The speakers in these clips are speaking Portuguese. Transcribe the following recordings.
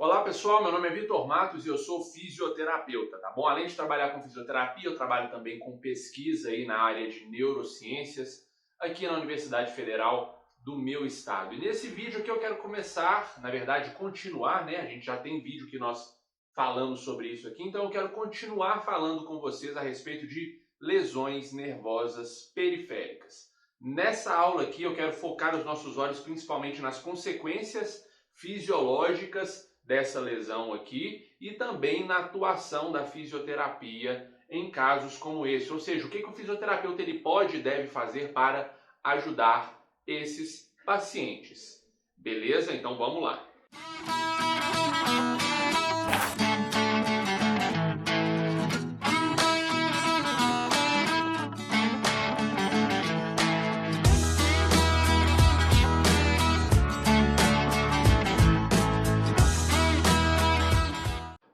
Olá pessoal, meu nome é Vitor Matos e eu sou fisioterapeuta, tá bom? Além de trabalhar com fisioterapia, eu trabalho também com pesquisa aí na área de neurociências aqui na Universidade Federal do meu estado. E nesse vídeo aqui eu quero começar, na verdade continuar, né? A gente já tem vídeo que nós falamos sobre isso aqui, então eu quero continuar falando com vocês a respeito de lesões nervosas periféricas. Nessa aula aqui eu quero focar os nossos olhos principalmente nas consequências fisiológicas dessa lesão aqui e também na atuação da fisioterapia em casos como esse. Ou seja, o que o fisioterapeuta ele pode e deve fazer para ajudar esses pacientes. Beleza? Então vamos lá.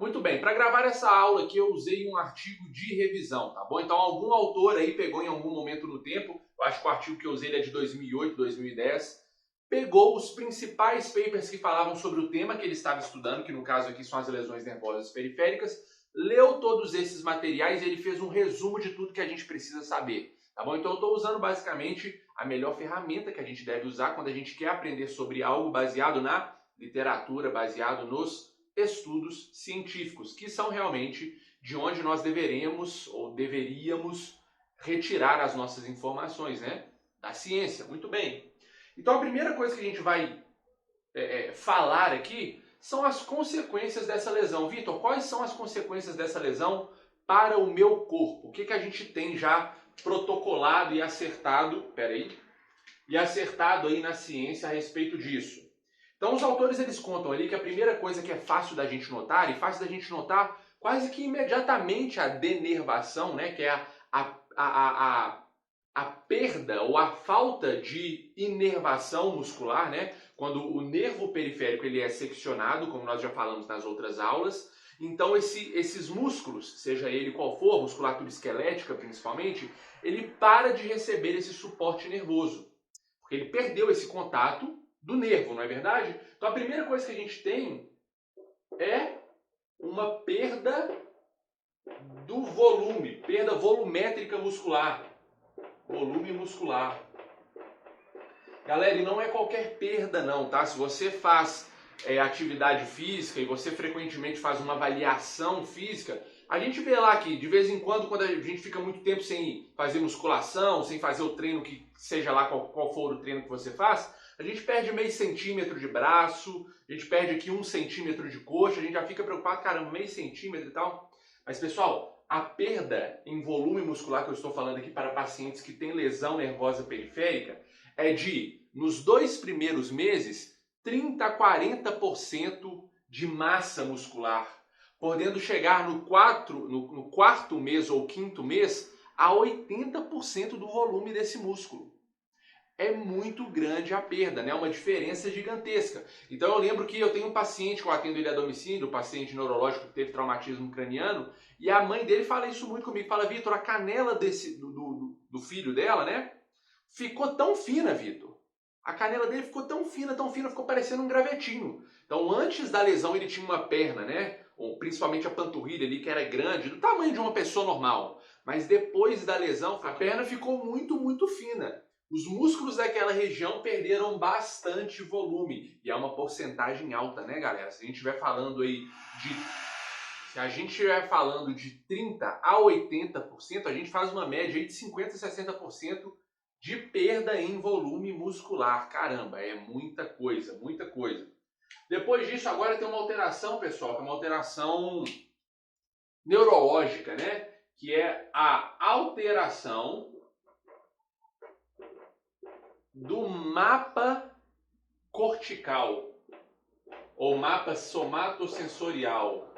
Muito bem, para gravar essa aula aqui eu usei um artigo de revisão, tá bom? Então algum autor aí pegou em algum momento no tempo, eu acho que o artigo que eu usei ele é de 2008, 2010, pegou os principais papers que falavam sobre o tema que ele estava estudando, que no caso aqui são as lesões nervosas periféricas, leu todos esses materiais e ele fez um resumo de tudo que a gente precisa saber, tá bom? Então eu estou usando basicamente a melhor ferramenta que a gente deve usar quando a gente quer aprender sobre algo baseado na literatura, baseado nos estudos científicos, que são realmente de onde nós deveríamos retirar as nossas informações, né? Da ciência. Muito bem. Então a primeira coisa que a gente vai falar aqui são as consequências dessa lesão. Vitor, quais são as consequências dessa lesão para o meu corpo? O que a gente tem já protocolado e acertado, aí na ciência a respeito disso? Então os autores eles contam ali que a primeira coisa que é fácil da gente notar, e fácil da gente notar quase que imediatamente a denervação, né, que é a perda ou a falta de inervação muscular, né, quando o nervo periférico ele é seccionado, como nós já falamos nas outras aulas. Então esses músculos, seja ele qual for, musculatura esquelética principalmente, ele para de receber esse suporte nervoso, porque ele perdeu esse contato do nervo, não é verdade? Então a primeira coisa que a gente tem é uma perda do volume, perda volumétrica muscular, volume muscular. Galera, e não é qualquer perda não, tá? Se você faz atividade física e você frequentemente faz uma avaliação física, a gente vê lá que de vez em quando a gente fica muito tempo sem fazer musculação, sem fazer o treino que seja lá qual for o treino que você faz, a gente perde meio centímetro de braço, a gente perde aqui 1 centímetro de coxa, a gente já fica preocupado, caramba, meio centímetro e tal. Mas pessoal, a perda em volume muscular que eu estou falando aqui para pacientes que têm lesão nervosa periférica é de, nos 2 primeiros meses, 30 a 40% de massa muscular, podendo chegar no quarto mês ou 5º mês a 80% do volume desse músculo. É muito grande a perda, né? Uma diferença gigantesca. Então eu lembro que eu tenho um paciente que eu atendo ele a domicílio, um paciente neurológico que teve traumatismo craniano, e a mãe dele fala isso muito comigo, fala, Vitor, a canela do filho dela, né? Ficou tão fina, Vitor. A canela dele ficou tão fina, ficou parecendo um gravetinho. Então antes da lesão ele tinha uma perna, né? Ou principalmente a panturrilha ali, que era grande, do tamanho de uma pessoa normal. Mas depois da lesão, a perna ficou muito, muito fina. Os músculos daquela região perderam bastante volume. E é uma porcentagem alta, né, galera? Se a gente estiver falando aí de 30 a 80%, a gente faz uma média aí de 50 a 60% de perda em volume muscular. Caramba, é muita coisa, muita coisa. Depois disso, agora tem uma alteração, pessoal, que é uma alteração neurológica, né? Que é a alteração do mapa cortical, ou mapa somatosensorial,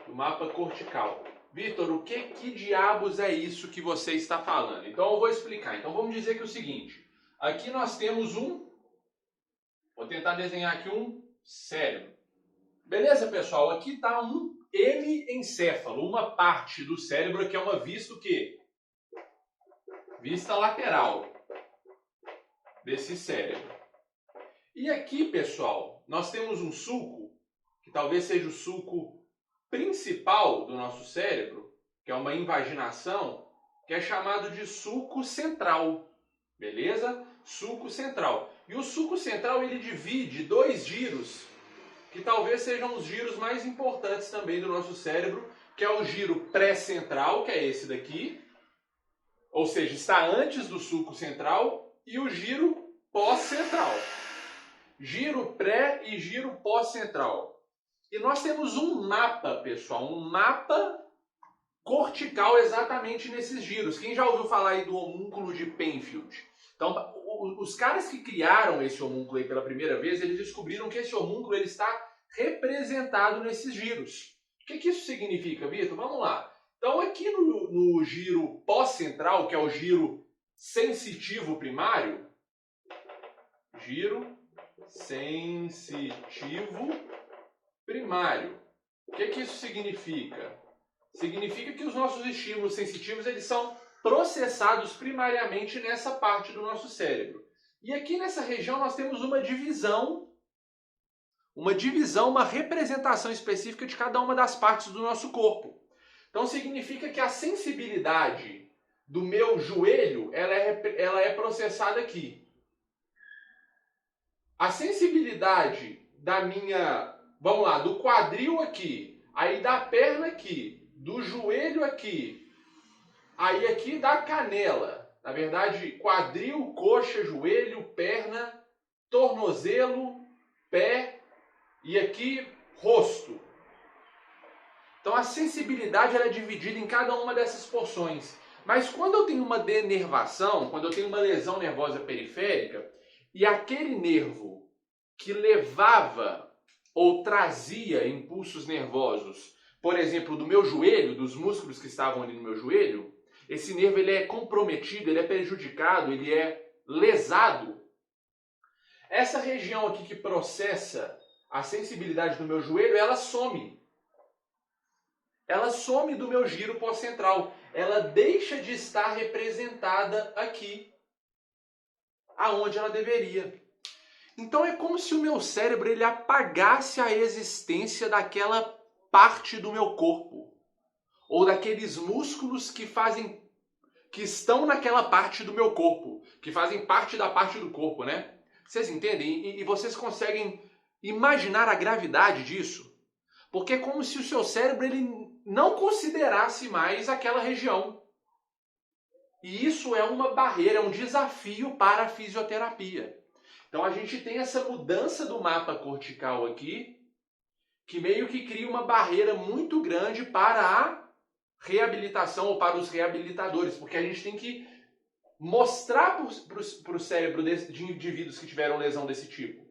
do mapa cortical. Vitor, o que diabos é isso que você está falando? Então eu vou explicar. Então vamos dizer que é o seguinte, aqui nós temos vou tentar desenhar aqui um cérebro. Beleza, pessoal? Aqui está um hemiencéfalo, uma parte do cérebro que é uma vista o quê? Vista lateral desse cérebro. E aqui, pessoal, nós temos um sulco que talvez seja o sulco principal do nosso cérebro, que é uma invaginação, que é chamado de sulco central, beleza? Sulco central. E o sulco central ele divide dois giros, que talvez sejam os giros mais importantes também do nosso cérebro, que é o giro pré-central, que é esse daqui, ou seja, está antes do sulco central, e o giro pós-central. Giro pré e giro pós-central. E nós temos um mapa, pessoal, um mapa cortical exatamente nesses giros. Quem já ouviu falar aí do homúnculo de Penfield? Então, os caras que criaram esse homúnculo aí pela primeira vez, eles descobriram que esse homúnculo ele está representado nesses giros. O que isso significa, Vitor? Vamos lá. Então, aqui no giro pós-central, que é o giro sensitivo primário, giro sensitivo primário. O que isso significa? Significa que os nossos estímulos sensitivos eles são processados primariamente nessa parte do nosso cérebro. E aqui nessa região nós temos uma divisão, uma representação específica de cada uma das partes do nosso corpo. Então significa que a sensibilidade do meu joelho ela é processada aqui. A sensibilidade da minha, vamos lá, do quadril aqui, aí da perna aqui, do joelho aqui, aí aqui da canela, na verdade, quadril, coxa, joelho, perna, tornozelo, pé e aqui rosto. Então a sensibilidade ela é dividida em cada uma dessas porções. Mas quando eu tenho uma denervação, quando eu tenho uma lesão nervosa periférica, e aquele nervo que levava ou trazia impulsos nervosos, por exemplo, do meu joelho, dos músculos que estavam ali no meu joelho, esse nervo ele é comprometido, ele é prejudicado, ele é lesado. Essa região aqui que processa a sensibilidade do meu joelho, ela some. Ela some do meu giro pós-central. Ela deixa de estar representada aqui, aonde ela deveria. Então é como se o meu cérebro ele apagasse a existência daquela parte do meu corpo, ou daqueles músculos que estão naquela parte do meu corpo, que fazem parte da parte do corpo, né? Vocês entendem? E vocês conseguem imaginar a gravidade disso? Porque é como se o seu cérebro ele não considerasse mais aquela região. E isso é uma barreira, é um desafio para a fisioterapia. Então a gente tem essa mudança do mapa cortical aqui, que meio que cria uma barreira muito grande para a reabilitação ou para os reabilitadores, porque a gente tem que mostrar para o cérebro de indivíduos que tiveram lesão desse tipo,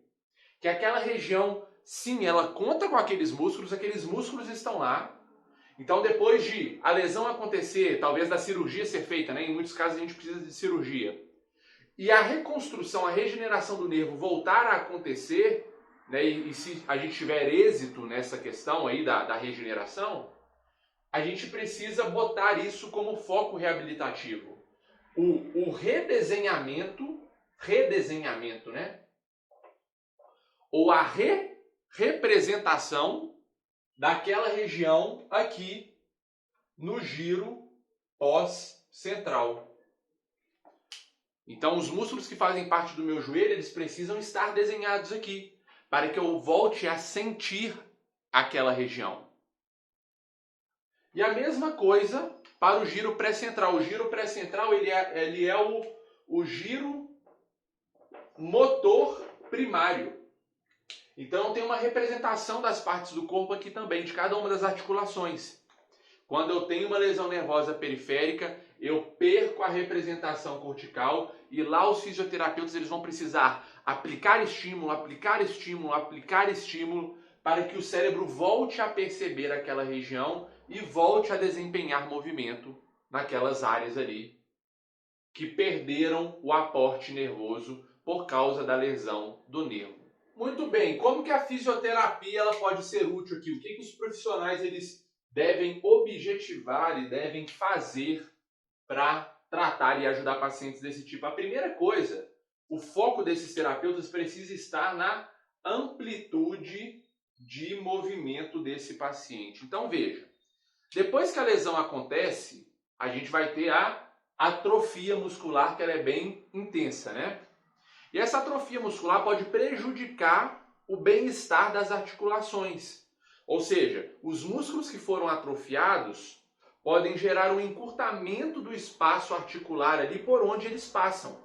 que aquela região, sim, ela conta com aqueles músculos estão lá. Então depois de a lesão acontecer, talvez da cirurgia ser feita, né? Em muitos casos a gente precisa de cirurgia, e a reconstrução, a regeneração do nervo voltar a acontecer, né? E se a gente tiver êxito nessa questão aí da regeneração, a gente precisa botar isso como foco reabilitativo. O redesenhamento, né? Ou a representação daquela região aqui no giro pós-central. Então, os músculos que fazem parte do meu joelho, eles precisam estar desenhados aqui, para que eu volte a sentir aquela região. E a mesma coisa para o giro pré-central. O giro pré-central ele é o giro motor primário. Então, tem uma representação das partes do corpo aqui também, de cada uma das articulações. Quando eu tenho uma lesão nervosa periférica, eu perco a representação cortical e lá os fisioterapeutas eles vão precisar aplicar estímulo, para que o cérebro volte a perceber aquela região e volte a desempenhar movimento naquelas áreas ali que perderam o aporte nervoso por causa da lesão do nervo. Muito bem, como que a fisioterapia ela pode ser útil aqui? O que os profissionais eles devem objetivar e devem fazer para tratar e ajudar pacientes desse tipo? A primeira coisa, o foco desses terapeutas precisa estar na amplitude de movimento desse paciente. Então veja, depois que a lesão acontece, a gente vai ter a atrofia muscular, que ela é bem intensa, né? E essa atrofia muscular pode prejudicar o bem-estar das articulações. Ou seja, os músculos que foram atrofiados podem gerar um encurtamento do espaço articular ali por onde eles passam.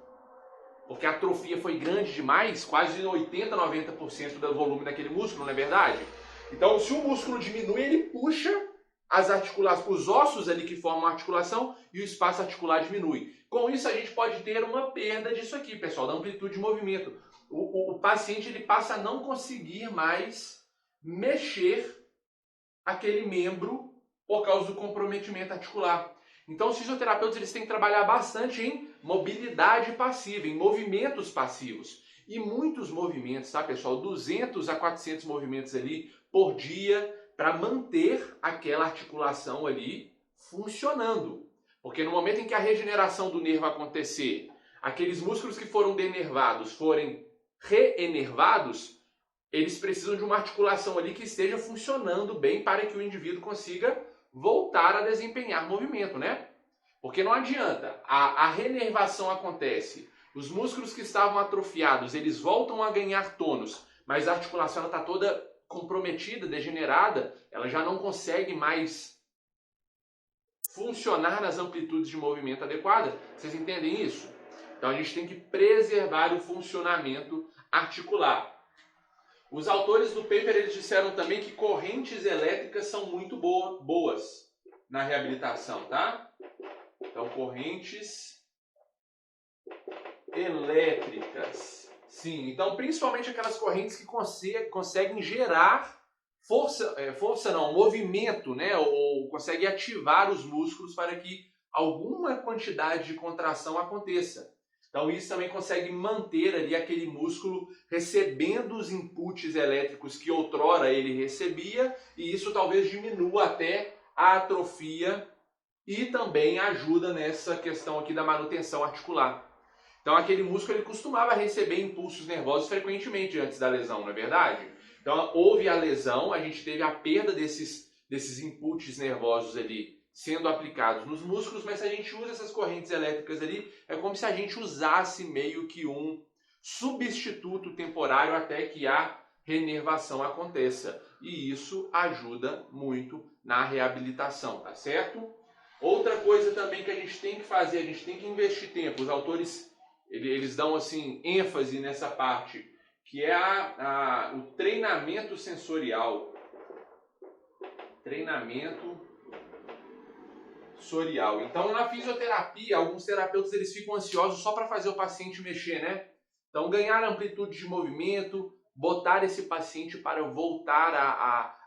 Porque a atrofia foi grande demais, quase 80, 90% do volume daquele músculo, não é verdade? Então, se o músculo diminui, ele puxa as articulações, os ossos ali que formam a articulação e o espaço articular diminui. Com isso, a gente pode ter uma perda disso aqui, pessoal, da amplitude de movimento. O paciente ele passa a não conseguir mais mexer aquele membro por causa do comprometimento articular. Então, os fisioterapeutas eles têm que trabalhar bastante em mobilidade passiva, em movimentos passivos. E muitos movimentos, tá, pessoal? 200 a 400 movimentos ali por dia para manter aquela articulação ali funcionando. Porque no momento em que a regeneração do nervo acontecer, aqueles músculos que foram denervados forem reenervados, eles precisam de uma articulação ali que esteja funcionando bem para que o indivíduo consiga voltar a desempenhar movimento, né? Porque não adianta, a renervação acontece, os músculos que estavam atrofiados, eles voltam a ganhar tônus, mas a articulação está toda comprometida, degenerada, ela já não consegue mais funcionar nas amplitudes de movimento adequadas. Vocês entendem isso? Então a gente tem que preservar o funcionamento articular. Os autores do paper eles disseram também que correntes elétricas são muito boas na reabilitação, tá? Então, correntes elétricas. Sim, então principalmente aquelas correntes que conseguem gerar movimento, né? Ou conseguem ativar os músculos para que alguma quantidade de contração aconteça. Então isso também consegue manter ali aquele músculo recebendo os inputs elétricos que outrora ele recebia, e isso talvez diminua até a atrofia e também ajuda nessa questão aqui da manutenção articular. Então aquele músculo ele costumava receber impulsos nervosos frequentemente antes da lesão, não é verdade? Então houve a lesão, a gente teve a perda desses inputs nervosos ali sendo aplicados nos músculos, mas se a gente usa essas correntes elétricas ali, é como se a gente usasse meio que um substituto temporário até que a renervação aconteça. E isso ajuda muito na reabilitação, tá certo? Outra coisa também que a gente tem que fazer, a gente tem que investir tempo. Os autores, eles dão assim ênfase nessa parte, que é o treinamento sensorial. Treinamento sensorial. Então, na fisioterapia, alguns terapeutas eles ficam ansiosos só para fazer o paciente mexer, né? Então, ganhar amplitude de movimento, botar esse paciente para voltar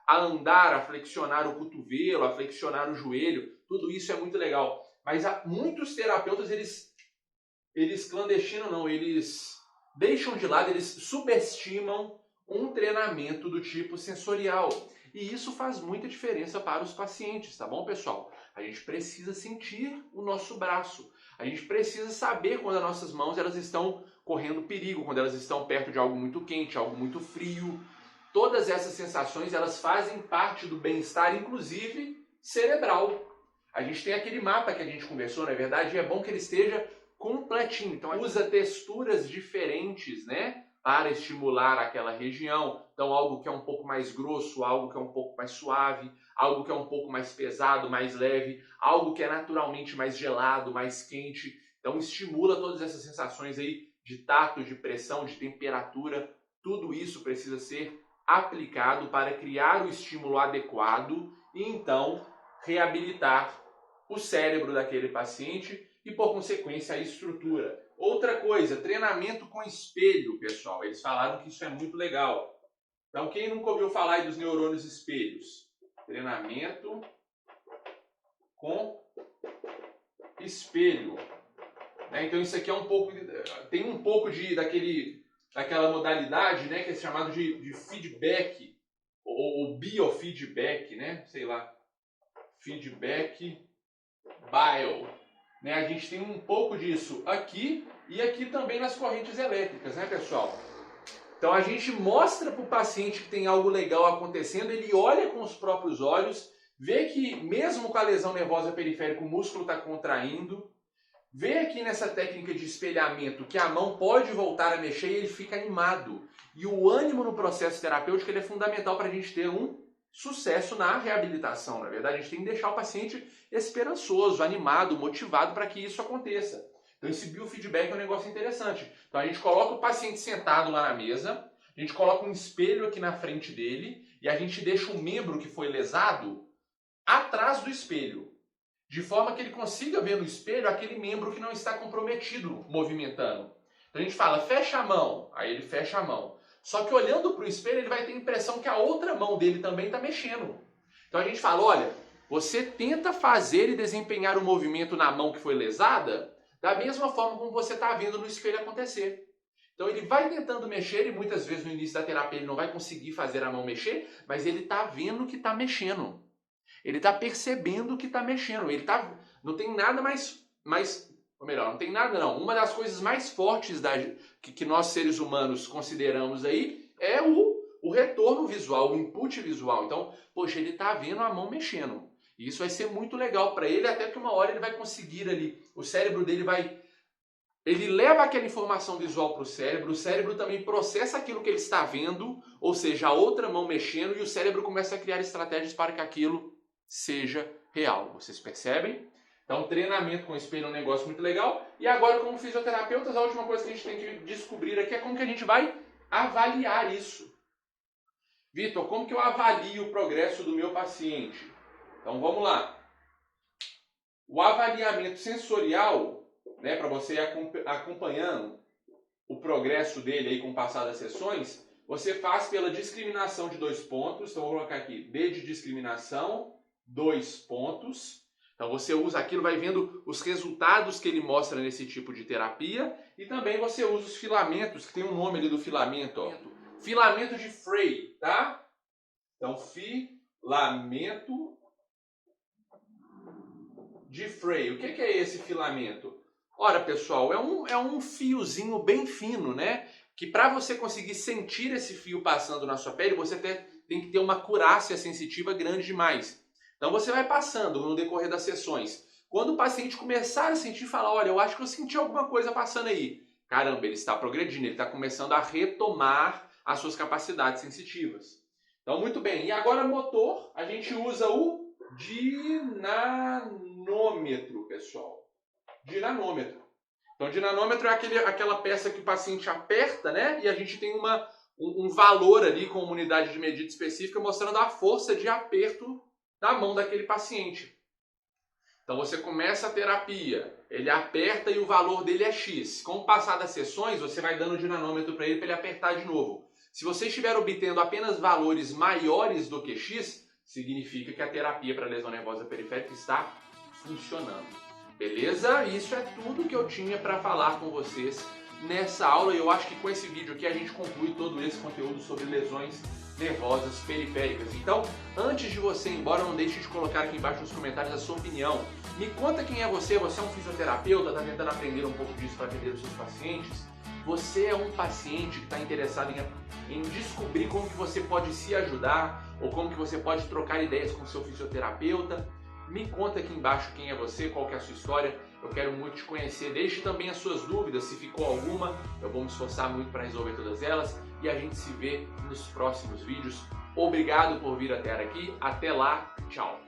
a andar, a flexionar o cotovelo, a flexionar o joelho, tudo isso é muito legal. Mas muitos terapeutas, eles clandestinos não, eles deixam de lado, eles subestimam um treinamento do tipo sensorial. E isso faz muita diferença para os pacientes, tá bom, pessoal? A gente precisa sentir o nosso braço. A gente precisa saber quando as nossas mãos elas estão correndo perigo, quando elas estão perto de algo muito quente, algo muito frio. Todas essas sensações, elas fazem parte do bem-estar, inclusive cerebral. A gente tem aquele mapa que a gente conversou, não é verdade? E é bom que ele esteja completinho. Então, usa texturas diferentes, né? Para estimular aquela região. Então, algo que é um pouco mais grosso, algo que é um pouco mais suave, algo que é um pouco mais pesado, mais leve, algo que é naturalmente mais gelado, mais quente. Então, estimula todas essas sensações aí de tato, de pressão, de temperatura. Tudo isso precisa ser aplicado para criar o estímulo adequado e, então, reabilitar o cérebro daquele paciente e, por consequência, a estrutura. Outra coisa, treinamento com espelho, pessoal. Eles falaram que isso é muito legal. Então, quem nunca ouviu falar aí dos neurônios espelhos? Treinamento com espelho. Então, isso aqui é um pouco, tem um pouco daquela modalidade, né, que é chamado de feedback, ou biofeedback, né? Sei lá. Feedback bio. Né? A gente tem um pouco disso aqui e aqui também nas correntes elétricas, né, pessoal? Então a gente mostra para o paciente que tem algo legal acontecendo, ele olha com os próprios olhos, vê que mesmo com a lesão nervosa periférica o músculo está contraindo, vê aqui nessa técnica de espelhamento que a mão pode voltar a mexer e ele fica animado. E o ânimo no processo terapêutico ele é fundamental para a gente ter um sucesso na reabilitação. Na verdade, a gente tem que deixar o paciente esperançoso, animado, motivado para que isso aconteça. Então esse biofeedback é um negócio interessante. Então a gente coloca o paciente sentado lá na mesa, a gente coloca um espelho aqui na frente dele e a gente deixa o membro que foi lesado atrás do espelho, de forma que ele consiga ver no espelho aquele membro que não está comprometido movimentando. Então a gente fala, fecha a mão, aí ele fecha a mão. Só que olhando para o espelho ele vai ter a impressão que a outra mão dele também está mexendo. Então a gente fala, olha, você tenta fazer e desempenhar o movimento na mão que foi lesada da mesma forma como você está vendo no espelho acontecer. Então ele vai tentando mexer e muitas vezes no início da terapia ele não vai conseguir fazer a mão mexer, mas ele está vendo que está mexendo. Ele está percebendo que está mexendo. Não tem nada ou melhor, não tem nada não. Uma das coisas mais fortes que nós seres humanos consideramos aí é o retorno visual, o input visual. Então, poxa, ele está vendo a mão mexendo. E isso vai ser muito legal para ele, até que uma hora ele vai conseguir ali, o cérebro dele ele leva aquela informação visual para o cérebro também processa aquilo que ele está vendo, ou seja, a outra mão mexendo, e o cérebro começa a criar estratégias para que aquilo seja real. Vocês percebem? Então, treinamento com espelho é um negócio muito legal. E agora, como fisioterapeutas, a última coisa que a gente tem que descobrir aqui é como que a gente vai avaliar isso. Vitor, como que eu avalio o progresso do meu paciente? Então, vamos lá. O avaliamento sensorial, né, para você ir acompanhando o progresso dele aí com o passar das sessões, você faz pela discriminação de 2 pontos. Então, eu vou colocar aqui D de discriminação, 2 pontos. Então você usa aquilo, vai vendo os resultados que ele mostra nesse tipo de terapia e também você usa os filamentos, que tem um nome ali do filamento, ó. Filamento de Frey, tá? Então filamento de Frey. O que é esse filamento? Ora, pessoal, é um fiozinho bem fino, né? Que para você conseguir sentir esse fio passando na sua pele, você tem que ter uma acurácia sensitiva grande demais. Então você vai passando no decorrer das sessões. Quando o paciente começar a sentir, falar, olha, eu acho que eu senti alguma coisa passando aí. Caramba, ele está progredindo, ele está começando a retomar as suas capacidades sensitivas. Então, muito bem. E agora, motor, a gente usa o dinanômetro, pessoal. Dinanômetro. Então, dinanômetro é aquela peça que o paciente aperta, né? E a gente tem um valor ali com uma unidade de medida específica mostrando a força de aperto da mão daquele paciente. Então você começa a terapia, ele aperta e o valor dele é X. Com o passar das sessões, você vai dando o dinanômetro para ele apertar de novo. Se você estiver obtendo apenas valores maiores do que X, significa que a terapia para lesão nervosa periférica está funcionando. Beleza? Isso é tudo que eu tinha para falar com vocês nessa aula. E eu acho que com esse vídeo aqui a gente conclui todo esse conteúdo sobre lesões nervosas periféricas. Então, antes de você ir embora, não deixe de colocar aqui embaixo nos comentários a sua opinião. Me conta quem é você é um fisioterapeuta, está tentando aprender um pouco disso para atender os seus pacientes? Você é um paciente que está interessado em descobrir como que você pode se ajudar ou como que você pode trocar ideias com o seu fisioterapeuta? Me conta aqui embaixo quem é você, qual que é a sua história. Eu quero muito te conhecer. Deixe também as suas dúvidas, se ficou alguma. Eu vou me esforçar muito para resolver todas elas. E a gente se vê nos próximos vídeos. Obrigado por vir até aqui. Até lá. Tchau.